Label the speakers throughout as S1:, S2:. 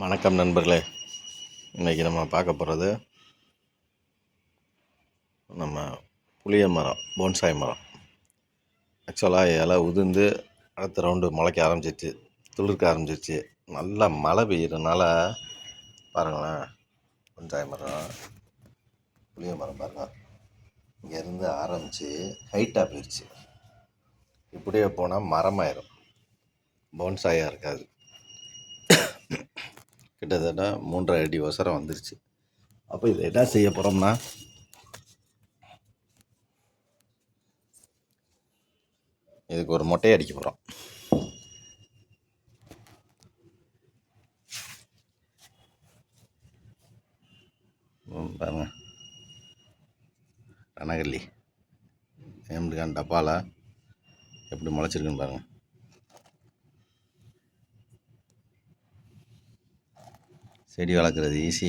S1: வணக்கம் நண்பர்களே. இன்றைக்கி நம்ம பார்க்க போகிறது நம்ம புளிய மரம், போன்சாய் மரம். ஆக்சுவலாக இலை உதிர்ந்து அடுத்த ரவுண்டு முளைக்க ஆரம்பிச்சிச்சு, துளிர்க்க ஆரம்பிச்சிச்சு. நல்லா மழை பெய்யறதுனால பாருங்களேன், போன்சாய் மரம், புளிய மரம் பாருங்கள், இங்கேருந்து ஆரம்பித்து ஹைட்டாக போயிடுச்சு. இப்படியே போனால் மரமாயிரும், போன்சாயாக இருக்காது. கிட்டத்தட்ட 3.5 அடி உசரம் வந்துருச்சு. அப்போ இதை என்ன செய்ய போகிறோம்னா, இதுக்கு ஒரு மொட்டையை அடிக்க போகிறோம். பாருங்க, ரணகல்லி ஏம்டுக்கான் டப்பாவில் எப்படி முளைச்சிருக்குன்னு பாருங்கள். செடி வளர்க்குறது ஈஸி,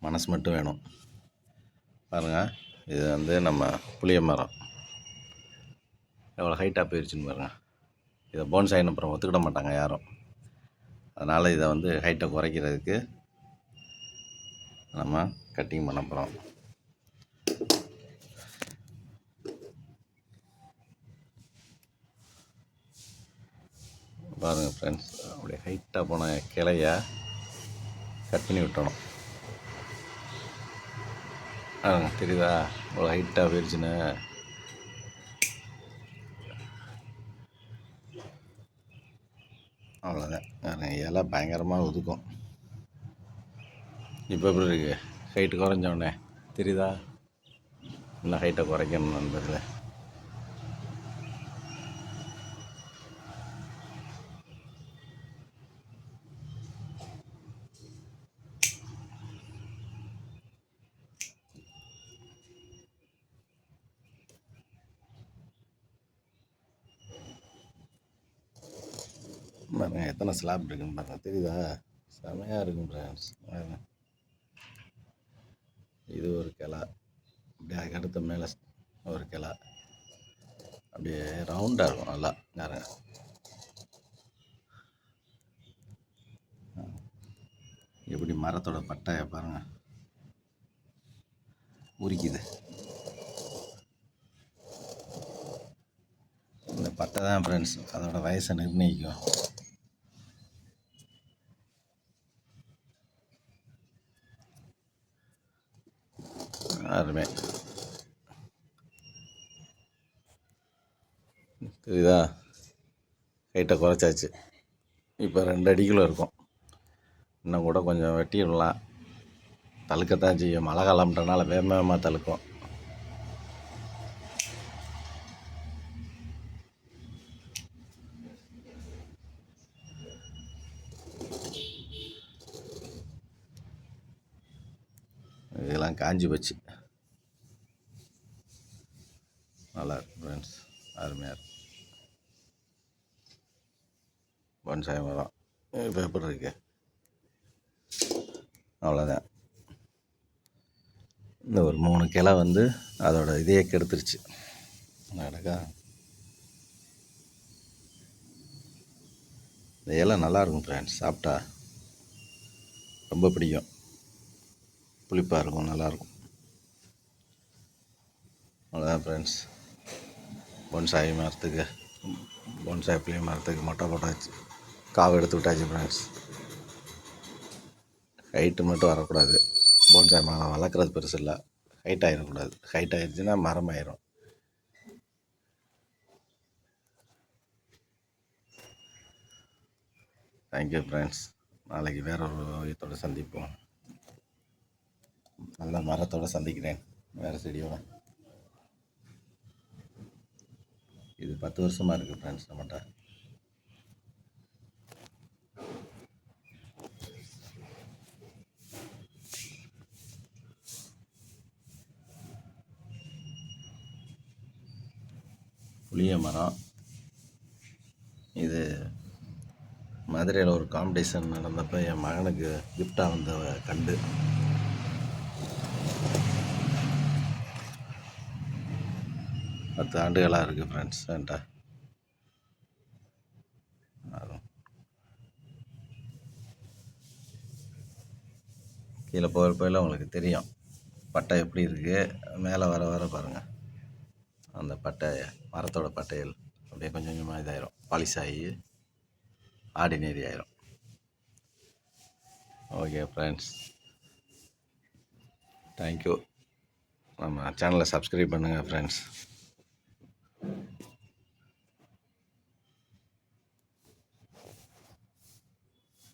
S1: மனசு மட்டும் வேணும். பாருங்கள், இது நம்ம புளிய மரம் எவ்வளோ ஹைட்டாக போயிடுச்சுன்னு பாருங்கள். இதை போன்சாயின்னு அப்புறம் ஒத்துக்கிட மாட்டாங்க யாரும். அதனால் இதை ஹைட்டை குறைக்கிறதுக்கு நம்ம கட்டிங் பண்ண போகிறோம். பாருங்கள் ஃப்ரெண்ட்ஸ், அப்படியே ஹைட்டாக போன கிளைய கட் பண்ணி விட்டணும். தெரியுதா இவ்வளோ ஹைட்டாக போயிடுச்சுன்னு? அவ்வளோதான். இலை பயங்கரமாக ஒதுக்கும். இப்போ எப்படி இருக்குது? ஹைட்டு குறைஞ்சோடனே தெரியுதா? இன்னும் ஹைட்டை குறைக்கணும் நண்பர்களே. பாருங்கள் எத்தனை ஸ்லாப் இருக்குன்னு பாருங்கள், தெரியுதா? செமையாக இருக்கும் ஃப்ரெண்ட்ஸ். இது ஒரு கிளை, அப்படியே அதுக்கு அடுத்த மேலே ஒரு கிளை, அப்படியே ரவுண்டாக இருக்கும் நல்லா. பாருங்க, எப்படி மரத்தோட பட்டையை பாருங்கள் உரிக்குது. இந்த பட்டை தான் ஃப்ரெண்ட்ஸ் அதோட வயசை நிர்ணயிக்கும். அருமை, தெரியுதா? ஹைட்டை குறைச்சாச்சு. இப்போ 2 அடிக்குள்ளே இருக்கும். இன்னும் கூட கொஞ்சம் வெட்டிடலாம். தழுக்கத்தான் செய்யும், மழை காலம்ன்றனால வேகமாக தழுக்கும். இதெல்லாம் காஞ்சி போச்சு. நல்லா இருக்கு ஃப்ரெண்ட்ஸ், அருமையாக இருக்கும் போன்சாய் மரம். இப்போ எப்படி இருக்கு? அவ்வளோதான். இந்த ஒரு 3 கிளை அதோட இதையே கெடுத்துருச்சு. நடக்கா இந்த இலை நல்லாயிருக்கும் ஃப்ரெண்ட்ஸ், சாப்பிட்டா ரொம்ப பிடிக்கும். புளிப்பாக இருக்கும், நல்லாயிருக்கும். அவ்வளோதான் ஃப்ரெண்ட்ஸ், போன்சாய் மரத்துக்கு, போன்சாய் புளிய மரத்துக்கு மொட்டை போட்டாச்சு, காவை எடுத்து விட்டாச்சு ஃப்ரெண்ட்ஸ். ஹைட்டு மட்டும் வரக்கூடாது. போன்சாய் மரம் வளர்க்குறது பெருசு இல்லை, ஹைட் ஆகிடக்கூடாது. ஹைட் ஆகிடுச்சுன்னா மரம் ஆயிரும். Thank you friends. நாளைக்கு வேற ஒரு ஓவியத்தோடு சந்திப்போம். நல்ல மரத்தோடு சந்திக்கிறேன், வேறு செடியோட. இது 10 வருஷமாக இருக்குது ஃப்ரெண்ட்ஸ் நம்மகிட்ட. புளிய மரம் இது மதுரையில் ஒரு காம்படிஷன் நடந்தப்போ என் மகனுக்கு கிஃப்டாக வந்த கண்டு. பத்து ஆண்டுகளாக இருக்குது ஃப்ரெண்ட்ஸ் என்கிட்ட. கீழே போகிறப்பையில் உங்களுக்கு தெரியும் பட்டை எப்படி இருக்குது. மேலே வர வர பாருங்கள், அந்த பட்டை மரத்தோட பட்டைகள் அப்படியே கொஞ்சம் கொஞ்சமாக இதாயிரும், பாலிஷ் ஆகி ஆர்டினரி ஆயிரும். Okay friends, thank you. நம்ம சேனலை சப்ஸ்கிரைப் பண்ணுங்கள் ஃப்ரெண்ட்ஸ்.